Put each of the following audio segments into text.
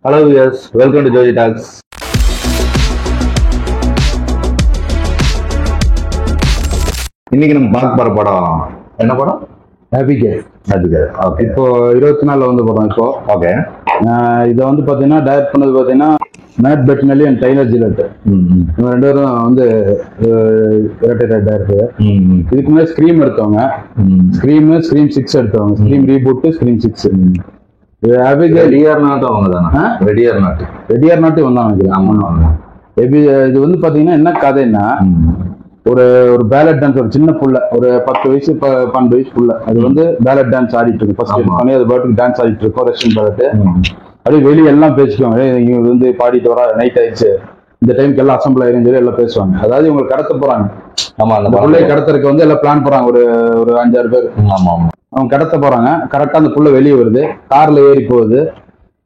Hello viewers, welcome to Joji Talks. இன்னைக்கு நம்ம பார்க்க போற படம் என்ன படம்? ஹாப்பிகேர். ஓகே. இப்போ 24 வந்து படம். இப்போ ஓகே. இதை வந்து பாத்தீங்கன்னா டைரக்ட் பண்ணது பாத்தீங்கன்னா மேட் பெட்னலி அண்ட் டைலர் ஜிலட். இவங்க 2 பேரும் வந்து இரட்டை டைரக்டர். இதுக்கு முன்னாடி ஸ்க்ரீம் எடுத்தவங்க, ஸ்க்ரீம் 6 எடுத்தவங்க, scream reboot, scream 6. Reddiar not அவங்க தானே? ரெடியார் நாட்டு வந்தாங்க. ஆமா. இது வந்து பாத்தீங்கன்னா என்ன கதைன்னா, ஒரு பேலட் டான்ஸ், ஒரு சின்ன புள்ள, ஒரு 10 வயசு 12 வயசு புள்ள, அது வந்து பேலட் டான்ஸ் ஆடிட்டு இருக்கு. ஃபர்ஸ்ட் அது பாட்டுக்கு டான்ஸ் ஆடிட்டு இருக்கோம், ரெஸ்டன் பேலட். அப்படியே வெளியே எல்லாம் பேசிக்குவாங்க, இவங்க வந்து பாடிட்டு வர நைட் ஆயிடுச்சு, இந்த டைமுக்கு எல்லாம் அசம்பிள் ஆயிரும் சொல்லி எல்லாம் பேசுவாங்க. அதாவது இவங்க கடத்த போறாங்க. ஆமா, அந்த பிள்ளைய கடத்துறதுக்கு வந்து எல்லாம் பிளான் போறாங்க, ஒரு 5-6 பேர். ஆமா, அவங்க கடத்த போறாங்க. கரெக்டா அந்த புள்ள வெளியே வருது, கார்ல ஏறி போகுது.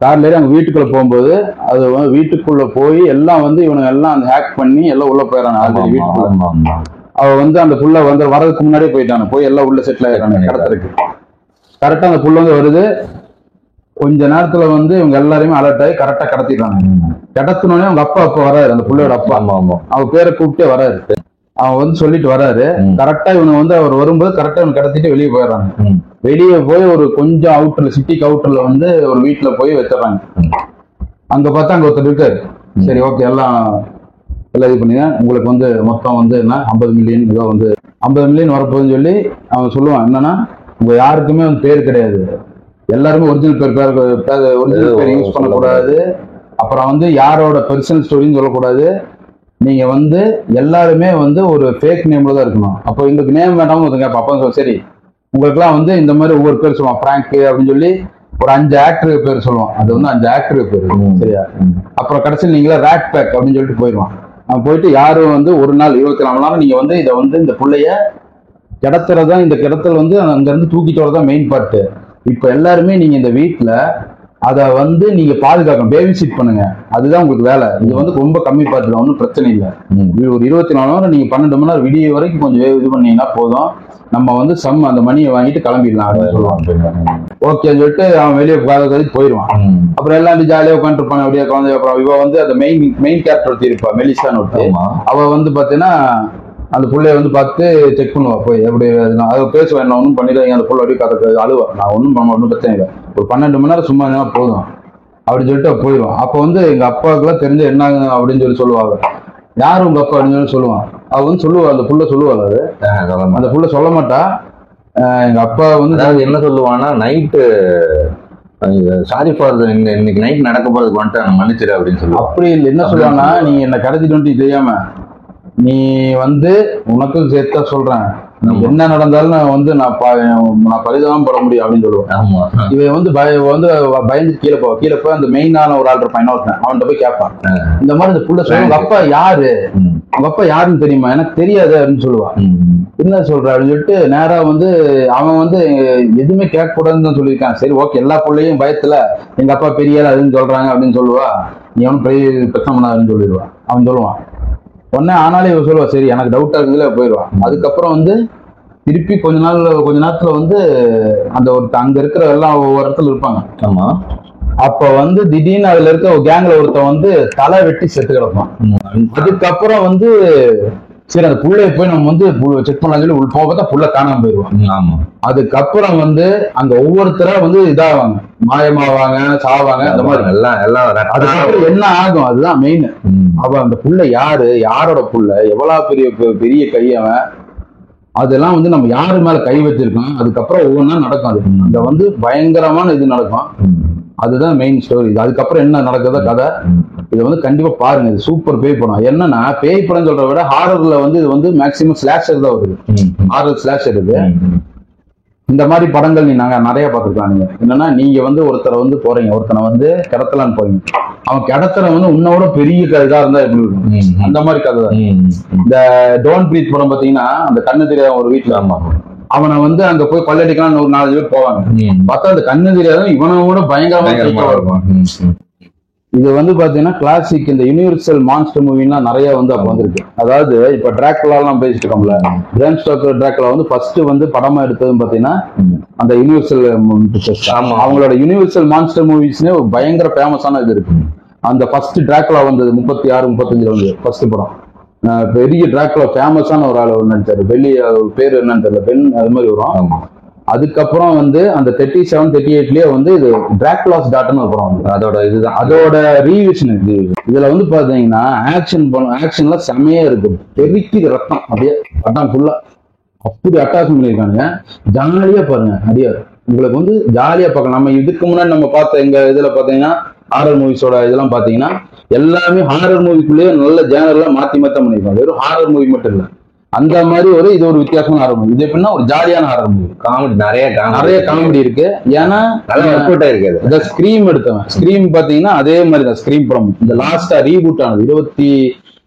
கார்ல ஏறி அவங்க வீட்டுக்குள்ள போகும்போது அது வீட்டுக்குள்ள போய் எல்லாம் வந்து இவனுங்க எல்லாம் அந்த ஹேக் பண்ணி எல்லாம் உள்ள போயிடறாங்க வீட்டுக்குள்ள. அவ வந்து அந்த புள்ள வந்து வரதுக்கு முன்னாடியே போயிட்டாங்க, போய் எல்லாம் உள்ள செட்டில் ஆயிடுறாங்க கடத்துறதுக்கு. கரெக்டா அந்த புள்ள வந்து வருது, கொஞ்ச நேரத்துல வந்து இவங்க எல்லாருமே அலர்ட் ஆகி கரெக்டா கடத்திடுறாங்க. கடத்தினோடனே அவங்க அப்பா வராரு, அந்த புள்ளையோட அப்பா. அவ பேரை கூப்பிட்டே வராரு. அவன் வந்து சொல்லிட்டு வராரு. கரெக்டா இவனை வந்து அவர் வரும்போது கரெக்டா இவனை கடத்திட்டு வெளியே போயிடுறாங்க. வெளியே போய் ஒரு கொஞ்சம் அவுட்டர்ல, சிட்டிக்கு அவுட்டர்ல வந்து ஒரு வீட்டுல போய் வச்சிடறாங்க. அங்க பார்த்தா அங்க ஒருத்தர் இருக்காரு. சரி, ஓகே, எல்லாம் இது பண்ணுங்க, உங்களுக்கு வந்து மொத்தம் வந்து என்ன 50 மில்லியன் ஏதோ வந்து 50 மில்லியன் வரப்போகுதுன்னு சொல்லி அவன் சொல்லுவான். என்னன்னா, உங்க யாருக்குமே வந்து பேர் கிடையாது, எல்லாருமே ஒரிஜினல் பேர் யூஸ் பண்ணக்கூடாது. அப்புறம் வந்து யாரோட பர்சனல் ஸ்டோரின்னு சொல்லக்கூடாது. நீங்க வந்து எல்லாருமே வந்து ஒரு ஃபேக் நேம்ல தான் இருக்கணும். அப்போ எங்களுக்கு நேம் வேண்டாம்னு ஒருத்தங்க அப்பா சரி, உங்களுக்குலாம் வந்து இந்த மாதிரி ஒவ்வொரு பேர் சொல்லுவான், பிராங்க் அப்படின்னு சொல்லி ஒரு 5 ஆக்டர் பேர் சொல்லுவான். அது வந்து 5 ஆக்டர் பேர். சரியா? அப்புறம் கடைசியில் நீங்களா ரேட் பேக் அப்படின்னு சொல்லிட்டு போயிடுவான். அவன் போயிட்டு யாரும் வந்து ஒரு நாள் 24 மணி நேரம் நீங்க வந்து இதை வந்து இந்த பிள்ளைய கிடத்துறதான், இந்த கிடத்தல் வந்து அங்க இருந்து தூக்கிட்டு வரதான் மெயின் பார்ட். இப்ப எல்லாருமே நீங்க இந்த வீட்டுல அதை வந்து நீங்க பாதுகாக்கணும், பேபி சிட் பண்ணுங்க, அதுதான் உங்களுக்கு வேலை. இது வந்து ரொம்ப கம்மி பார்த்து, ஒன்றும் பிரச்சனை இல்லை. ஒரு 24 மணி நேரம் நீங்க 12 மணி நேரம் விடிய வரைக்கும் கொஞ்சம் இது பண்ணீங்கன்னா போதும், நம்ம வந்து அந்த மணியை வாங்கிட்டு கிளம்பிடலாம் அப்படின்னு சொல்லுவாங்க. ஓகே சொல்லிட்டு அவன் வெளியே போயிடுவான். அப்புறம் எல்லாம் ஜாலியாக உட்காந்துருப்பாங்க அப்படியே குழந்தை. அப்புறம் இவ வந்து அந்த மெயின் கேரக்டர் இருப்பா, மெலிசான்னு ஒருத்தி. அவ வந்து பாத்தீங்கன்னா அந்த பிள்ளைய வந்து பார்த்து செக் பண்ணுவா, போய் எப்படி அதை பேசுவேன், நான் ஒன்றும் பண்ணிடுறேன், அந்த பிள்ளை அப்படியே கதை அழுவா, நான் ஒன்றும் பிரச்சனை இல்லை, ஒரு 12 மணி நேரம் சும்மா போதும் அப்படின்னு சொல்லிட்டு போயிடுவான். அப்போ வந்து எங்க அப்பாவுக்குலாம் தெரிஞ்ச என்ன அப்படின்னு சொல்லுவாங்க, யாரும் உங்க அப்பா அப்படின்னு சொல்லி சொல்லுவான். அவ வந்து சொல்லுவா, அந்த புள்ள சொல்லுவாள், அது அந்த புள்ள சொல்ல மாட்டா. எங்க அப்பா வந்து என்ன சொல்லுவான்னா, நைட்டு சாரி ஃபார் இன்னைக்கு நைட் நடக்க போறதுக்கு வந்துட்டு மன்னிச்சிரு அப்படின்னு சொல்லுவாங்க. அப்படி இல்லை, என்ன சொல்லுவாங்கன்னா, நீ என்ன கடத்திட்டு வந்துட்டு தெரியாம நீ வந்து உனக்கும் சேர்த்தா சொல்றேன், என்ன நடந்தாலும் நான் வந்து நான் பரிதாபம் பட முடியும் அப்படின்னு சொல்லுவேன். இவன் வந்து பயந்து கீழே போய் அந்த மெயினான ஒரு ஆள் இருப்பான், இன்னொருத்தன், அவன்கிட்ட போய் கேட்பான். இந்த மாதிரி இந்த புள்ள சொல்லுவாங்க, உங்க அப்பா யாரு, உங்க அப்பா யாருன்னு தெரியுமா, எனக்கு தெரியாது அப்படின்னு சொல்லுவான். என்ன சொல்ற அப்படின்னு சொல்லிட்டு நேரா வந்து அவன் வந்து எதுவுமே கேட்க கூடாதுன்னு சொல்லியிருக்கான். சரி, ஓகே, எல்லா பிள்ளையும் பயத்துல எங்க அப்பா பெரிய அதுன்னு சொல்றாங்க அப்படின்னு சொல்லுவா, நீ அவனும் பெரிய பிரச்சனை பண்ணாதுன்னு சொல்லிடுவான். அவன் சொல்லுவான் உடனே. ஆனாலும் இவன் சொல்லுவா, சரி எனக்கு டவுட்டா இருக்குதுல போயிடுவான். அதுக்கப்புறம் வந்து திருப்பி கொஞ்ச நேரத்துல வந்து அந்த அங்க இருக்கிற எல்லாம் ஒவ்வொரு இடத்துல இருப்பாங்க. ஆமா. அப்ப வந்து திடீர்னு அதுல இருக்க ஒரு கேங்ல ஒருத்தன் வந்து தலை வெட்டி செத்து கிடப்பான். அதுக்கப்புறம் வந்து சரி, அந்த புள்ளைய போய் நம்ம வந்து செக் பண்ணலாம் சொல்லி போக பார்த்தா புள்ள காணாம போயிடுவான். ஆமா. அதுக்கப்புறம் வந்து அங்க ஒவ்வொருத்தரா வந்து இதாவாங்க, மாயமாவாங்க, சாவாங்க, அந்த மாதிரி எல்லாம் அதுக்கப்புறம் என்ன ஆகும், அதுதான் மெயின். அவ அந்த புள்ள யாரு, யாரோட புள்ள, எவ்வளவு பெரிய கை அவன், அதெல்லாம் வந்து நம்ம யாரு மேல கை வச்சிருக்கோம், அதுக்கப்புறம் ஒவ்வொன்றா நடக்கும். அது அங்க வந்து பயங்கரமான இது நடக்கும். அதுதான் மெயின் ஸ்டோரி. அதுக்கப்புறம் என்ன நடக்குதோ கதை. இதை வந்து கண்டிப்பா பாருங்க, இது சூப்பர் பேய் படம். என்னன்னா, பேய் படம் சொல்றத விட ஹாரர்ல வந்து இது வந்து மேக்சிமம் ஸ்லாஷர் தான் வருது. ஹாரர் ஸ்லாஷர் இது. இந்த மாதிரி படங்கள் நாங்க நிறைய பார்த்துருக்கோம். நீங்க என்னன்னா, நீங்க வந்து ஒருத்தரை வந்து போறீங்க, ஒருத்தனை வந்து கிடத்தலான்னு போறீங்க, அவன் கிடத்தல வந்து உன்னோட பெரிய இதா இருந்தா எப்படி இருக்கும், அந்த மாதிரி கதை தான். இந்த டோன்ட் பிரீத் படம் பாத்தீங்கன்னா, அந்த கண்ணு தெரியாத ஒரு வீட்டுல அவனை வந்து அங்க போய் கொள்ளடிக்கலாம் ஒரு 4 பேர் போவாங்க. பார்த்தா அந்த கண்ணு தெரியாத இவனோட பயங்கரமா இருக்கும். இது வந்து பாத்தீங்கன்னா கிளாசிக் இந்த யூனிவர்சல் மான்ஸ்டர் மூவிலாம் நிறைய வந்து அப்ப வந்திருக்கு. அதாவது இப்ப டிராக்குலாலாம் பேசிட்டு இருக்கோம்ல, பிராம் ஸ்டோக்கர் டிராக்குலா வந்து ஃபர்ஸ்ட் வந்து படமா எடுத்ததுன்னு பாத்தீங்கன்னா அந்த யூனிவர்சல் அவங்களோட யூனிவர்சல் மான்ஸ்டர் மூவிஸ்னே ஒரு பயங்கர ஃபேமஸான இது இருக்கு. அந்த ஃபர்ஸ்ட் டிராக்குலா வந்தது 36 35 வந்து ஃபர்ஸ்ட் படம். பெரிய டிராக்குலா ஃபேமஸான ஒரு ஆள் நடிச்சாரு. வெளியே பேர் என்னன்னு தெரியல, பென் அது மாதிரி வரும். அதுக்கப்புறம் வந்து அந்த 37 38லயே வந்து இது டிராக்குலாஸ் டாட்னு ஒரு படம் வந்து அதோட இதுதான் அதோட ரீவிஷன். இதுல வந்து பாத்தீங்கன்னா ஆக்ஷன்ல செமையா இருக்கு, பெருக்கிது ரத்தம் அப்படியே பட்டம் ஃபுல்லா அப்படி அட்டாச் பண்ணியிருக்கானுங்க. ஜாலியா பாருங்க அப்படியே உங்களுக்கு வந்து ஜாலியா பார்க்கலாம். நம்ம இதுக்கு முன்னாடி நம்ம பார்த்த எங்க இதுல பாத்தீங்கன்னா ஹாரர் மூவிஸோட இதெல்லாம் பாத்தீங்கன்னா எல்லாமே ஹாரர் மூவிக்குள்ளேயே நல்ல ஜேனர்லாம் மாத்தி பண்ணிருக்கோம். வெறும் ஹாரர் மூவி மட்டும் இல்ல, அந்த மாதிரி இது ஒரு வித்தியாசமான ஹாரர் மூவி. இது எப்படின்னா ஒரு ஜாலியான ஹாரர் மூவி, காமெடி நிறைய காமெடி இருக்கு. ஏன்னா இந்த ஸ்கிரீம் எடுத்தவன் ஸ்கிரீம் பாத்தீங்கன்னா அதே மாதிரி தான் ஸ்கிரீம் படம். இந்த லாஸ்டா ரீபூட் ஆனது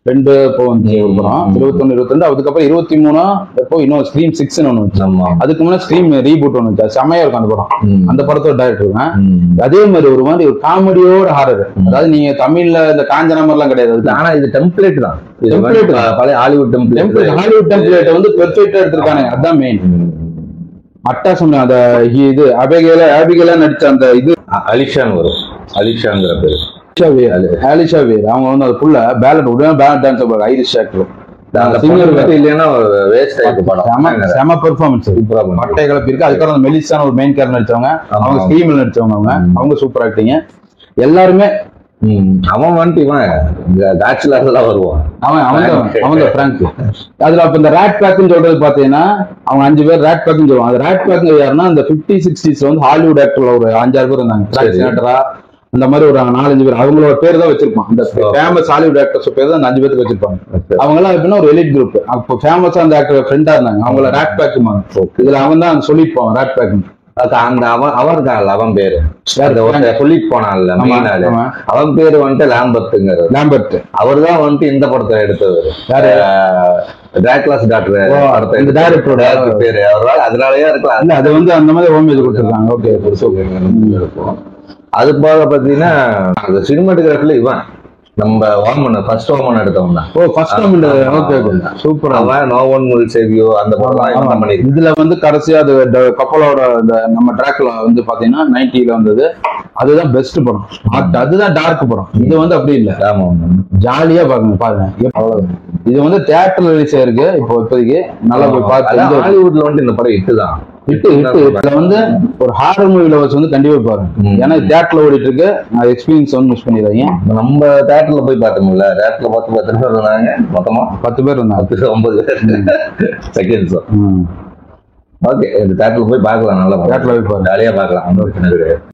22 இப்போ வந்து ஒரு படம் 21 22, அதுக்கப்புறம் 23 இப்போ இன்னொரு ஸ்கிரீம் 6ன்னு ஒண்ணு வச்சு, அதுக்கு முன்னாடி ஸ்கிரீம் ரீபூட் ஒண்ணு வச்சா செமையா இருக்கும் அந்த படம். அந்த படத்தோட டைரக்டர் அதே மாதிரி ஒரு காமெடியோட ஹாரர். அதாவது நீங்க தமிழ்ல இந்த காஞ்சனா மாதிரிலாம் கிடையாது, ஆனா இது டெம்ப்ளேட் தான். பழைய ஹாலிவுட் டெம்ப்ளேட் வந்து பெர்ஃபெக்ட்டா எடுத்திருக்காங்க. அதான் மெயின். அட்டாசம் அந்த இது அபிகேலா நடிச்ச அந்த இது அலிஷான் வரும், அலிஷாங்கிற பேரு ஆலிஷா வேர். அவங்க வந்து அது ஃபுல்லா பேலட் டான்ஸ் ஐரிஷ் ஆக்டர். செம பெர்ஃபார்மன்ஸ், மட்டை கிளப்பி இருக்கு. அதுக்கப்புறம் மெலிசான ஒரு மெயின் கேரக்டர் நடிச்சவங்க, அவங்க ஸ்கிரீம்ல நடிச்சவங்க, அவங்க சூப்பர் ஆக்டிங் எல்லாருமே. அவன் வந்துட்டு இவன் பேச்சுலர்ல வருவான், அவங்க பிராங்க். அதுல அப்ப இந்த ரேட் பேக்னு சொல்றது பாத்தீங்கன்னா அவங்க 5 பேர் ரேட் பேக்னு சொல்லுவாங்க. அந்த ரேட் பேக் யாருன்னா இந்த 50 60s வந்து ஹாலிவுட் ஆக்டர்ல ஒரு 5-6 பேர் இருந்தாங்க. அந்த மாதிரி ஒரு 4-5 பேர் அவங்களோட பேர் தான் வச்சிருப்பான். அந்த ஃபேமஸ் ஹாலிவுட் ஆக்டர்ஸ் பேர் தான் 5 பேருக்கு வச்சிருப்பாங்க. அவங்க எல்லாம் எப்படின்னா ஒரு எலிட் குரூப். அப்போ ஃபேமஸா அந்த ஆக்டர் ஃப்ரெண்டா இருந்தாங்க, அவங்கள ரேட் பேக். இதுல அவன் தான் சொல்லிப்பான் ரேட் பேக். அந்த அவன் தான் அவன் பேரு சொல்லிட்டு போனான்ல, அவன் பேரு வந்துட்டு லாம்பர்ட். அவர் தான் வந்துட்டு இந்த படத்தை எடுத்தவர், டிராக்குலாஸ் டாக்டர் இந்த டைரக்டரோட பேரு. அவரால் அதனாலயே இருக்கலாம். அது வந்து அந்த மாதிரி ஹோமேஜ் கொடுத்துருக்காங்க. ஓகே. அது போக பாத்தீங்கன்னா அந்த சினிமாட்டோகிராஃபில இவன் நம்ம ஃபர்ஸ்ட் ஓமன் எடுத்தவங்க. சூப்பர். அவன் no one will save you அந்த படம் பண்ணி. இதுல வந்து கடைசியா அது கப்பலோட இந்த நம்ம டிராக்ல வந்து பாத்தீங்கன்னா 90ல வந்தது. அதுதான் பெஸ்ட் படம், அதுதான் டார்க் படம். இது வந்து அப்படி இல்ல, ஜாலியா பாருங்க. இது வந்து தியேட்டர்ல ரிலீஸ் ஆயிருக்கு இப்போதைக்கு. நல்லா போய் பார்த்து ஹாலிவுட்ல வந்து இந்த படம் இட்டுதான் இதுல வந்து ஒரு ஹாரர் மூவில வச்சு வந்து கண்டிப்பா பாருங்க. ஏன்னா தியேட்டர்ல ஓடிட்டு இருக்கு, எக்ஸ்பீரியன்ஸ் வந்து மிஸ் பண்ணிடுறாங்க. நம்ம தியேட்டர்ல போய் பார்த்தோம்ல, தியேட்டர்ல 10 பேர் இருந்தாங்க, மொத்தமா 10 பேர் இருந்தாங்க, 9 பேர் செகண்ட்ஸ். ஓகே, தியேட்டர்ல போய் பார்க்கலாம், நல்லா தியேட்டர்ல போய் ஜாலியா பார்க்கலாம்.